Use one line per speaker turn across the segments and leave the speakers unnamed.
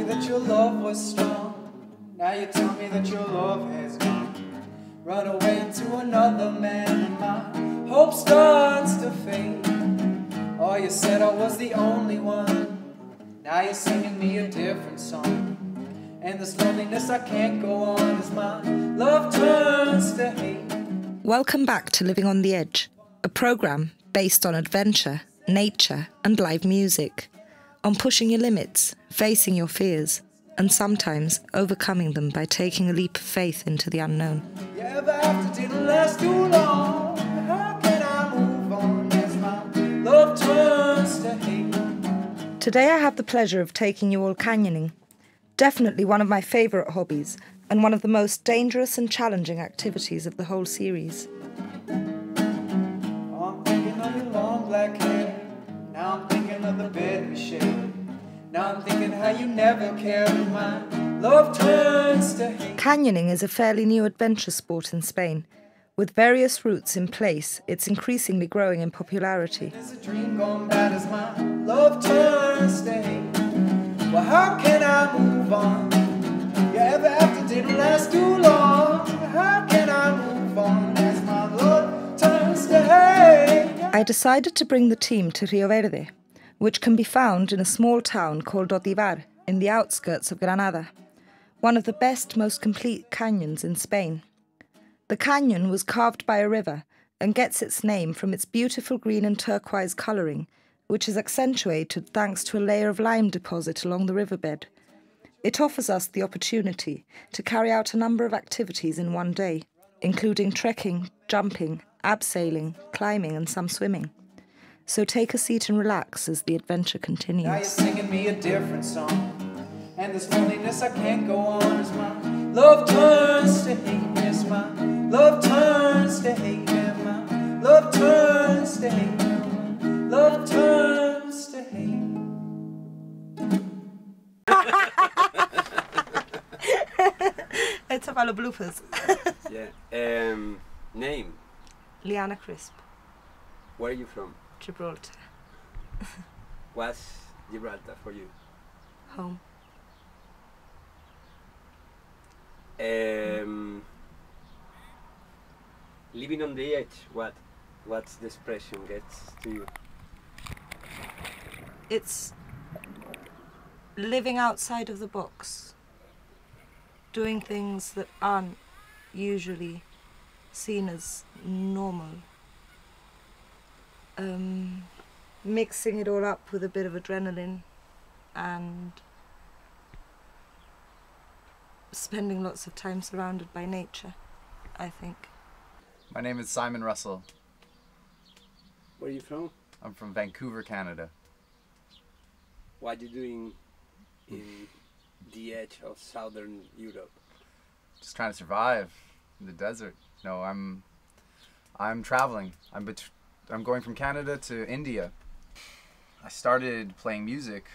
that your love was strong. Now you tell me that your love has gone. Run away into another man and my hope starts to fade. Oh, you said I was the only one. Now you're singing me a different song. And this loneliness I can't go on as my love turns to hate.
Welcome back to Living on the Edge, a programme based on adventure, nature and live music, on pushing your limits, facing your fears, and sometimes overcoming them by taking a leap of faith into the unknown.
Yeah, but after didn't last too long. How can I move on as my love turns to hate?
Today I have the pleasure of taking you all canyoning. Definitely one of my favourite hobbies and one of the most dangerous and challenging activities of the whole series.
I'm thinking of your long black hair. Now I'm thinking of the bed we shared. Now I'm thinking how you never cared and my love turns to hate.
Canyoning is a fairly new adventure sport in Spain. With various routes in place, it's increasingly growing in popularity.
There's a dream gone bad as my love turns to hate. Well, how can I move on? Yeah, ever after didn't last too long. How can I move on as my love turns to hate?
I decided to bring the team to Rio Verde, which can be found in a small town called Otivar in the outskirts of Granada, one of the best, most complete canyons in Spain. The canyon was carved by a river and gets its name from its beautiful green and turquoise colouring, which is accentuated thanks to a layer of lime deposit along the riverbed. It offers us the opportunity to carry out a number of activities in one day, including trekking, jumping, abseiling, climbing and some swimming. So take a seat and relax as the adventure continues.
Now you're singing me a different song. And this loneliness I can't go on as my love turns to hate. Yes, my love turns to hate. Yeah, my love turns to hate. Love turns to hate.
It's about the bloopers.
Yeah. Name?
Liana Crisp,
Where are you from?
Gibraltar.
What's Gibraltar for you?
Home.
Living on the edge. What's the expression gets to you?
It's living outside of the box, doing things that aren't usually seen as normal, mixing it all up with a bit of adrenaline and spending lots of time surrounded by nature, I think.
My name is Simon Russell.
Where are you from?
I'm from Vancouver, Canada.
What are you doing in the edge of southern Europe?
Just trying to survive in the desert. No, I'm traveling. I'm going from Canada to India. I started playing music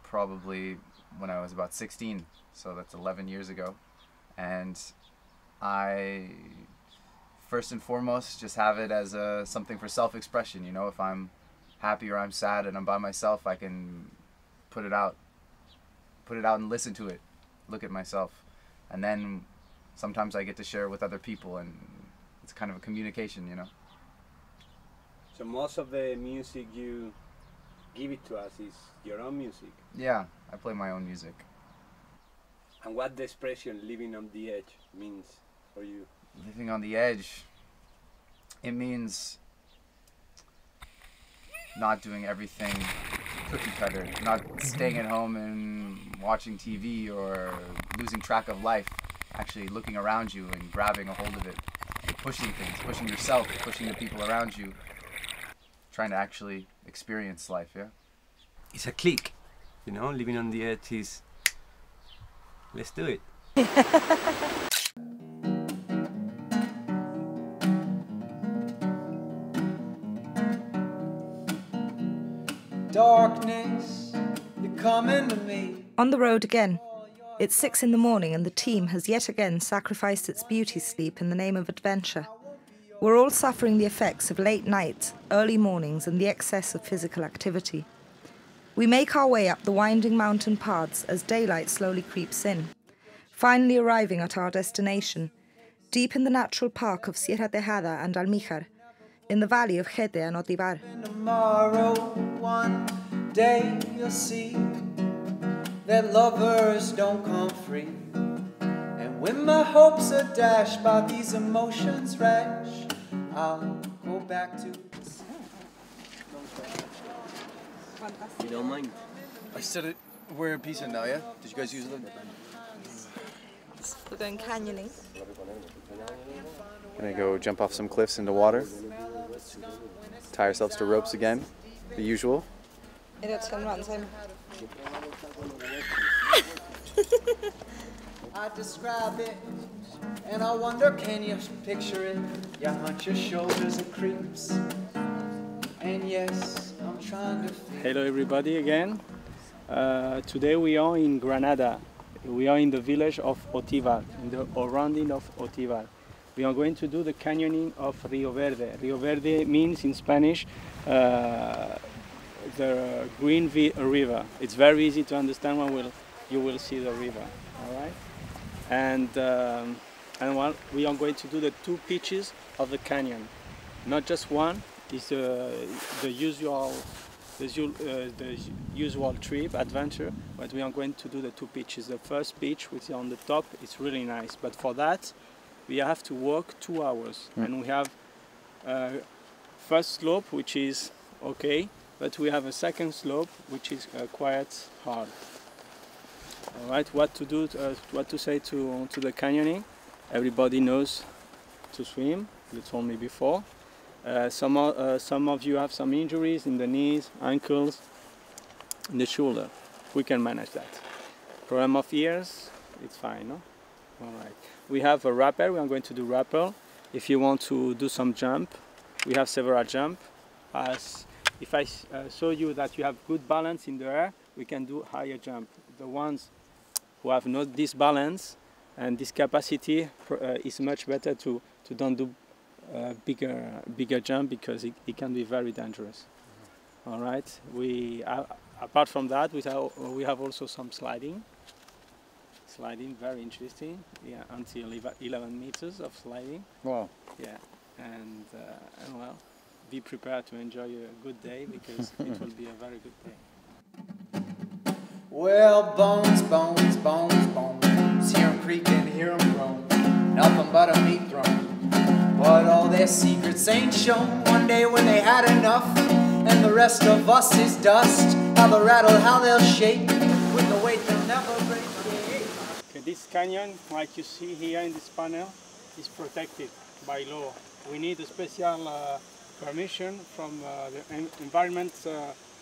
probably when I was about 16, so that's 11 years ago. And I first and foremost just have it as something for self-expression. You know, if I'm happy or I'm sad and I'm by myself, I can put it out and listen to it, look at myself. And then sometimes I get to share it with other people, and it's kind of a communication, you know.
So most of the music you give it to us is your own music.
Yeah, I play my own music.
And what the expression living on the edge means for you?
Living on the edge, it means not doing everything cookie cutter, not staying at home and watching TV or losing track of life, actually looking around you and grabbing a hold of it, pushing things, pushing yourself, pushing the people around you, trying to actually experience life, yeah?
It's a click, you know, living on the edge is, let's do it.
Darkness, you're coming to me.
On the road again. It's 6 in the morning and the team has yet again sacrificed its beauty sleep in the name of adventure. We're all suffering the effects of late nights, early mornings and the excess of physical activity. We make our way up the winding mountain paths as daylight slowly creeps in, finally arriving at our destination, deep in the natural park of Sierra Tejada and Almíjar, in the valley of Jete and Otivar.
Tomorrow, one day you'll see that lovers don't come free. And when my hopes are dashed by these emotions rash, I'll go back to...
You don't mind?
I said we're in Pisa now, yeah? Did you guys use them?
We're going canyoning.
Gonna go jump off some cliffs into water. Tie ourselves to ropes again, the usual.
I describe it, and I wonder, can you picture it? You hunch your shoulders and creeps, and yes, I'm trying to feel.
Hello everybody again. Today we are in Granada. We are in the village of Otivar, in the surrounding of Otivar. We are going to do the canyoning of Rio Verde. Rio Verde means in Spanish the green river. It's very easy to understand when you will see the river. All right, and we are going to do the two pitches of the canyon, not just one. It's the usual trip adventure, but we are going to do the two pitches. The first pitch, which is on the top, is really nice, but for that we have to walk 2 hours, and we have first slope which is okay, but we have a second slope which is quite hard. All right, what to do? What to say to the canyoning? Everybody knows to swim. You told me before. Some of you have some injuries in the knees, ankles, in the shoulder. We can manage that. Problem of ears, it's fine, no? All right. We have a rappel. We are going to do rappel. If you want to do some jump, we have several jump. If I show you that you have good balance in the air, we can do higher jump. The ones who have not this balance and this capacity is much better to don't do bigger jump, because it can be very dangerous. All right. Apart from that, we have also some sliding. Sliding, very interesting. Yeah, until 11 meters of sliding.
Wow.
Yeah, and well, be prepared to enjoy a good day, because it will be a very good day.
Well, bones, bones, bones, bones. Hear 'em creaking, hear 'em groan. Nothing but a meat throne. But all their secrets ain't shown. One day when they had enough, and the rest of us is dust. How they'll rattle, how they'll shake. With the weight they'll never break.
Okay, this canyon, like you see here in this panel, is protected by law. We need a special permission from the Environment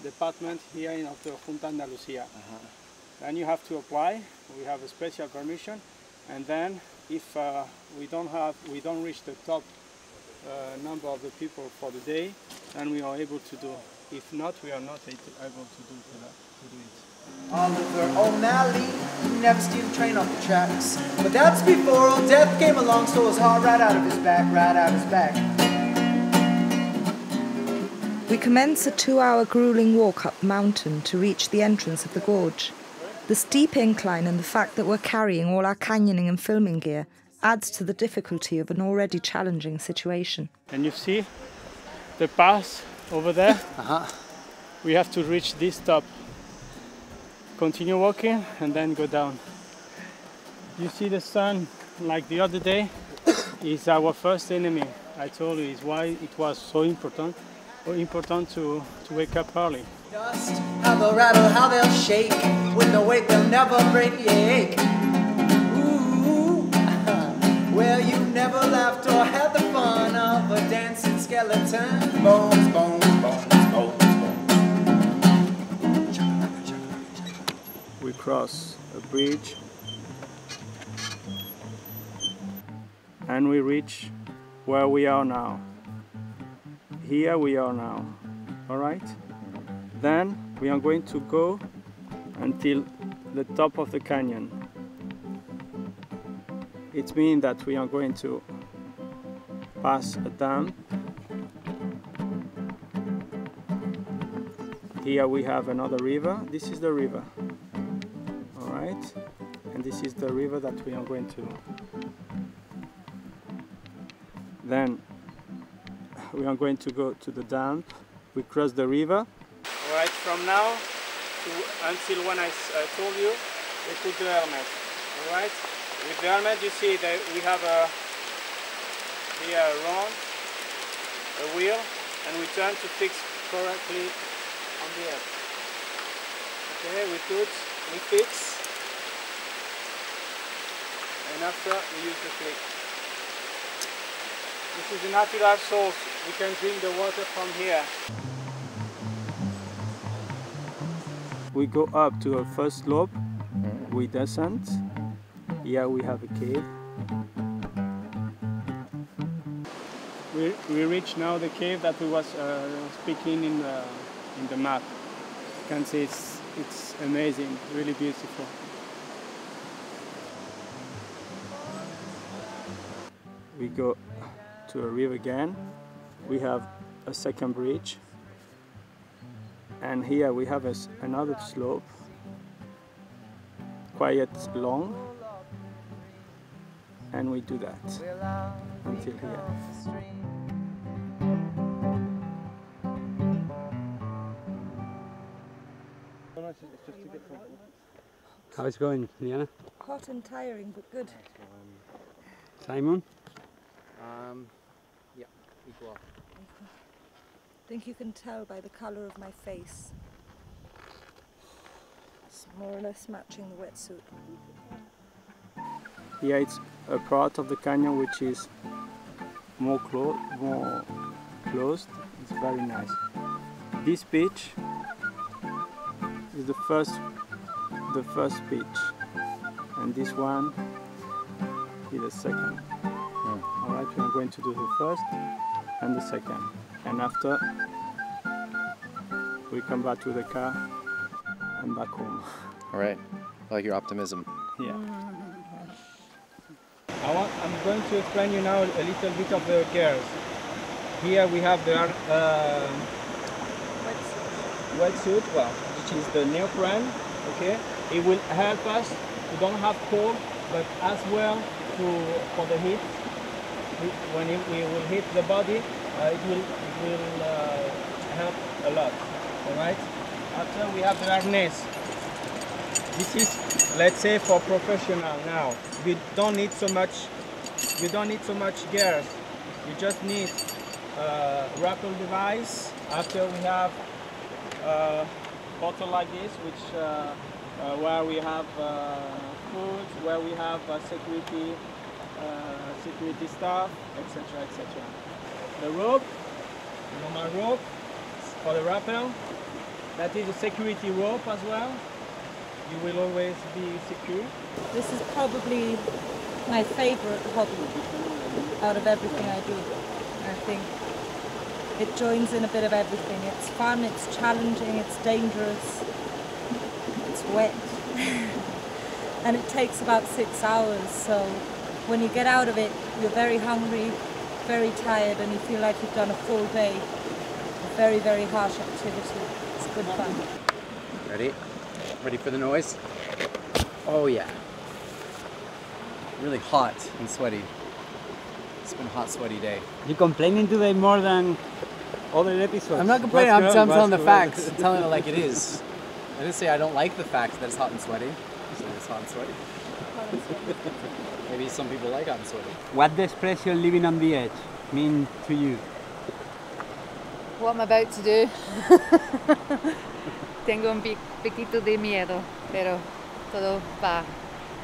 Department here in the Junta Andalucía. Then you have to apply. We have a special permission, and then if we don't reach the top number of the people for the day, then we are able to do. If not, we are not able to do it.
Oliver O'Malley never steal a train off the tracks, but that's before old death came along, stole his heart right out of his back, right out of his back.
We commence a 2-hour grueling walk up the mountain to reach the entrance of the gorge. The steep incline and the fact that we're carrying all our canyoning and filming gear adds to the difficulty of an already challenging situation.
And you see the pass over there? We have to reach this top. Continue walking and then go down. You see the sun, like the other day, is our first enemy. I told you is why it was so important to wake up early.
Dust, how they'll rattle, how they'll shake. With the weight they'll never break. Ooh, well, you never laughed or had the fun of a dancing skeleton. Bones, bones, bones, bones, bones.
We cross a bridge and we reach where we are now. Here we are now. All right? Then we are going to go until the top of the canyon. It means that we are going to pass a dam. Here we have another river. This is the river. All right. And this is the river that we are going to. Then we are going to go to the dam. We cross the river. All right, from now to until when I told you, we put the helmet. All right, with the helmet you see that we have here a rod, a wheel, and we turn to fix correctly on the edge. Okay, we fix, and after we use the flick. This is a natural source. We can drink the water from here. We go up to a first slope. We descend. Here we have a cave. We reach now the cave that we was speaking in the map. You can see it's amazing, really beautiful. We go to a river again. We have a second bridge, and here we have another slope, quite long, and we do that until here.
How's it going, Liana?
Hot and tiring, but good.
Simon?
Yeah, equal.
I think you can tell by the colour of my face. It's more or less matching the wetsuit.
Here it's a part of the canyon which is more closed. It's very nice. This beach is the first beach, and this one is the second. Alright, we are going to do the first and the second, and after we come back to the car and back home.
All right, I like your optimism.
Yeah. I'm going to explain you now a little bit of the gears. Here we have the wetsuit, well, which is the neoprene. Okay, it will help us to don't have cold, but as well for the heat. When we will hit the body, it will help a lot. All right. After we have the harness. This is, let's say, for professional now. You don't need so much. You don't need so much gears. You just need a rappel device. After we have a bottle like this, which where we have food, where we have security stuff, etc., etc. The rope, normal rope for the rappel. That is a security rope as well. You will always be secure.
This is probably my favourite hobby out of everything I do. I think it joins in a bit of everything. It's fun, it's challenging, it's dangerous, it's wet, and it takes about 6 hours. So when you get out of it, you're very hungry, very tired, and you feel like you've done a full day of very, very harsh activity. It's good fun.
Ready? Ready for the noise? Oh yeah. Really hot and sweaty. It's been a hot, sweaty day.
You complaining today more than other episodes?
I'm not complaining, I'm telling the facts. I'm telling it like it is. I didn't say I don't like the fact that it's hot and sweaty. I said it's hot and sweaty. Maybe some people like hot and sweaty.
What does expression living on the edge mean to you?
What I'm about to do. Tengo un poquito de miedo, pero todo va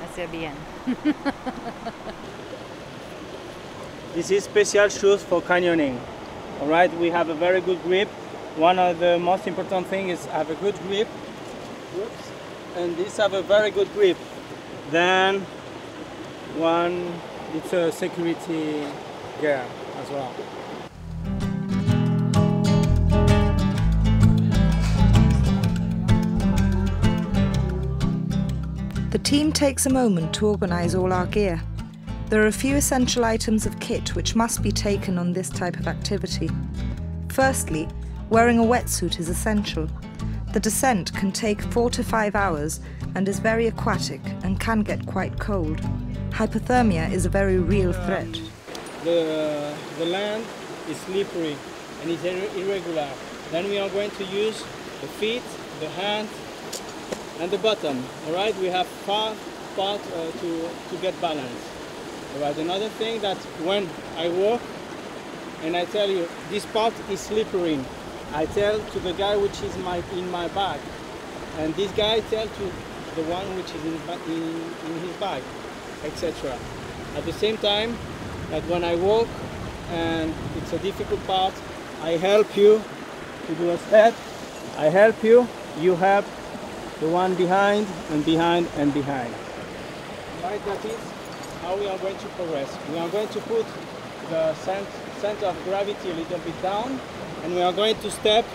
a ser bien.
This is special shoes for canyoning. All right, we have a very good grip. One of the most important things is have a good grip. Oops. And these have a very good grip. Then one, it's a security gear as well.
The team takes a moment to organise all our gear. There are a few essential items of kit which must be taken on this type of activity. Firstly, wearing a wetsuit is essential. The descent can take 4 to 5 hours and is very aquatic and can get quite cold. Hypothermia is a very real threat.
The land is slippery and it's irregular. Then we are going to use the feet, the hand and the bottom. Alright, we have part to get balance. Alright, another thing that when I walk and I tell you this part is slippery, I tell to the guy which is in my bag, and this guy tell to the one which is in his bag, etc. At the same time, that when I walk and it's a difficult part, I help you to do a step. I help you, you help the one behind and behind and behind. Right, that is how we are going to progress. We are going to put the center of gravity a little bit down, and we are going to step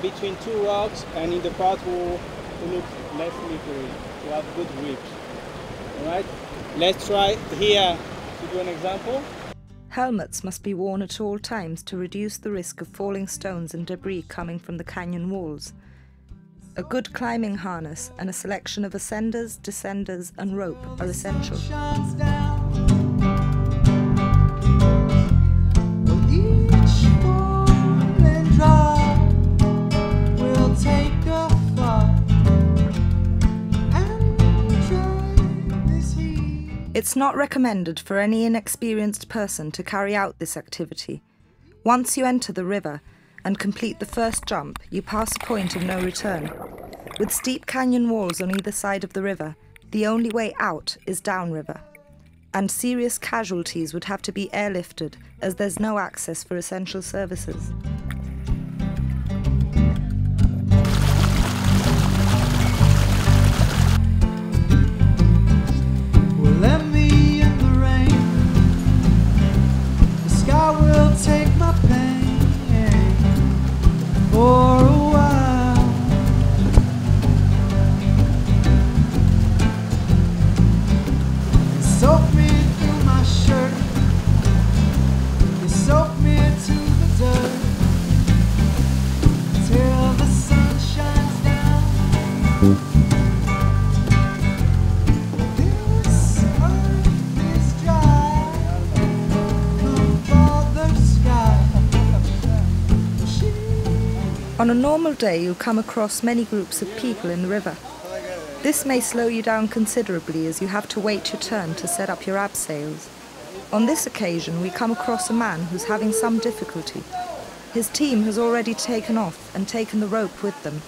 between two rocks and in the part who look less slippery, to have good grip. Alright, let's try here to do an example.
Helmets must be worn at all times to reduce the risk of falling stones and debris coming from the canyon walls. A good climbing harness and a selection of ascenders, descenders and rope are essential. It's not recommended for any inexperienced person to carry out this activity. Once you enter the river and complete the first jump, you pass a point of no return. With steep canyon walls on either side of the river, the only way out is downriver. And serious casualties would have to be airlifted as there's no access for essential services.
Let me in the rain. The sky will take my pain for a while. They soak me through my shirt. They soak me to the dirt till the sun shines down.
On a normal day, you'll come across many groups of people in the river. This may slow you down considerably as you have to wait your turn to set up your abseils. On this occasion, we come across a man who's having some difficulty. His team has already taken off and taken the rope with them.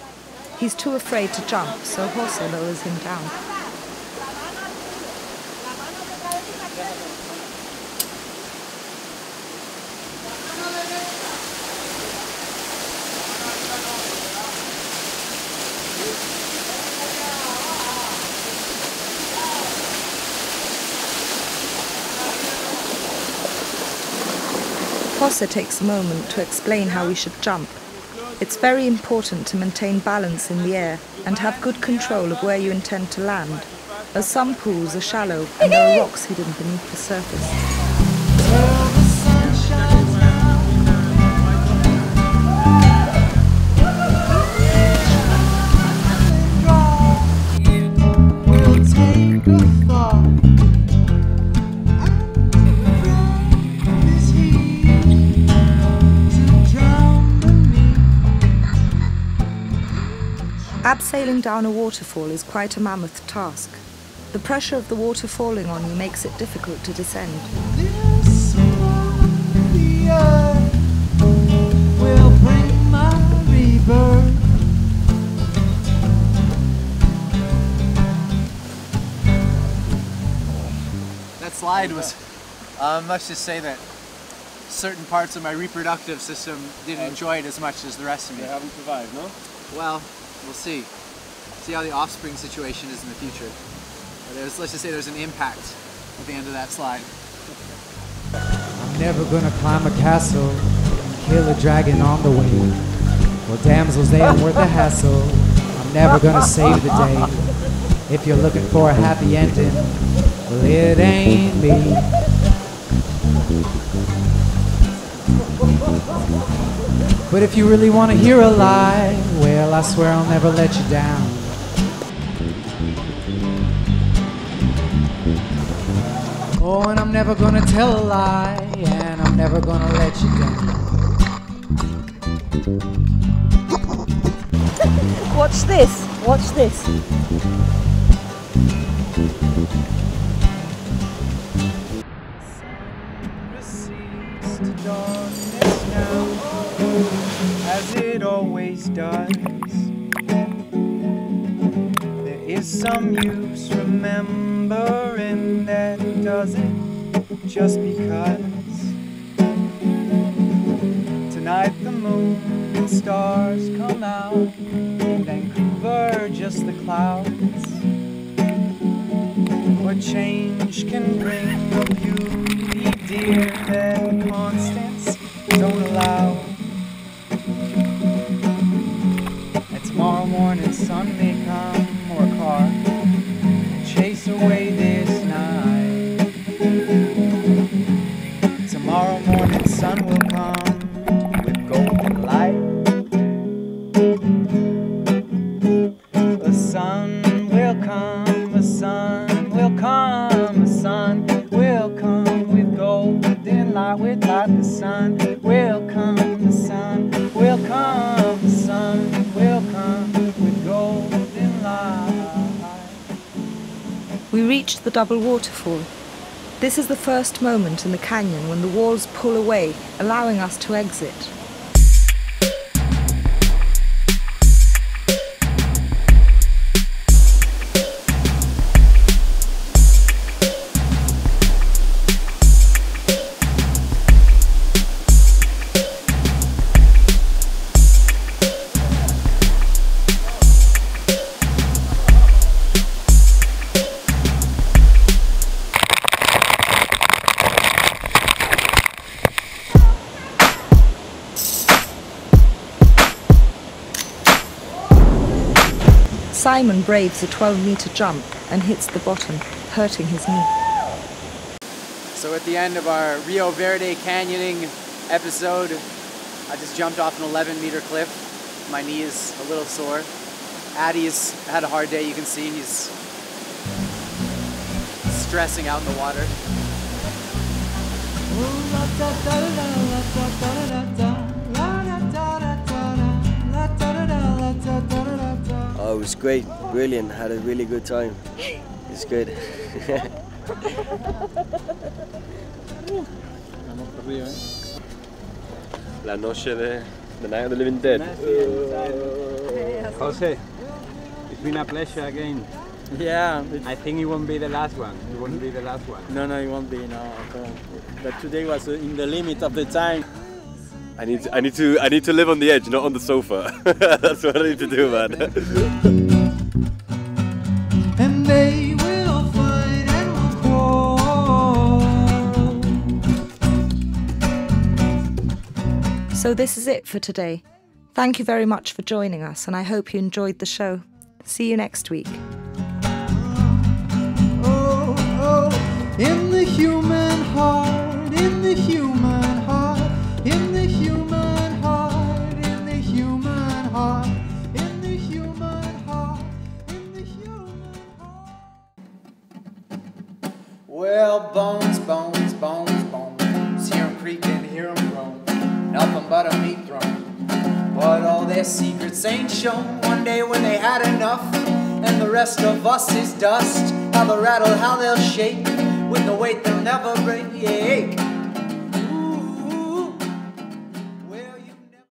He's too afraid to jump, so Jose lowers him down. Jose takes a moment to explain how we should jump. It's very important to maintain balance in the air and have good control of where you intend to land, as some pools are shallow and there are rocks hidden beneath the surface. Abseiling down a waterfall is quite a mammoth task. The pressure of the water falling on you makes it difficult to descend.
This warrior will bring my rebirth.
That slide was, let's just say that certain parts of my reproductive system didn't enjoy it as much as the rest of me.
They haven't survived, no?
Well, we'll see. See how the offspring situation is in the future. Let's just say there's an impact at the end of that slide.
I'm never gonna climb a castle and kill a dragon on the way. Well, damsels, they ain't worth the hassle. I'm never gonna save the day. If you're looking for a happy ending, well, it ain't me. But if you really want to hear a lie, well, I swear I'll never let you down. Oh, and I'm never gonna tell a lie, and I'm never gonna let you down.
Watch this, watch this.
Recedes to darkness now, as it always does. There is some use remembering that it doesn't just because. Tonight the moon and stars come out, in Vancouver just the clouds. What change can bring a beauty dear that constants don't allow. And tomorrow morning sun may come, or a car chase away this night. Tomorrow morning sun will come with golden light. The sun will come, the sun will come, the sun will come with golden light, with light. The sun will come, the sun will come, the sun will come with golden light.
We reached the double waterfall. This is the first moment in the canyon when the walls pull away, allowing us to exit. Simon braves a 12-meter jump and hits the bottom, hurting his knee.
So at the end of our Rio Verde canyoning episode, I just jumped off an 11-meter cliff. My knee is a little sore. Addie's had a hard day, you can see he's stressing out in the water.
Oh, it was great, brilliant, had a really good time. It's good.
La noche de the night of the living dead.
Jose, it's been a pleasure again.
Yeah.
I think it won't be the last one. It won't be the last one.
No, it won't be, no. But today was in the limit of the time.
I need to live on the edge, not on the sofa. That's what I need to do, man.
And they will fight and will quarrel.
So this is it for today. Thank you very much for joining us, and I hope you enjoyed the show. See you next week.
Oh, oh, in the human heart, in the human heart, in the human heart, in the human heart, in the human heart, in the human heart. Well, bones, bones, bones, bones, hear 'em creak and hear 'em groan, nothing but a meat throne. But all their secrets ain't shown. One day when they had enough, and the rest of us is dust, how they'll rattle, how they'll shake, with the weight they'll never break.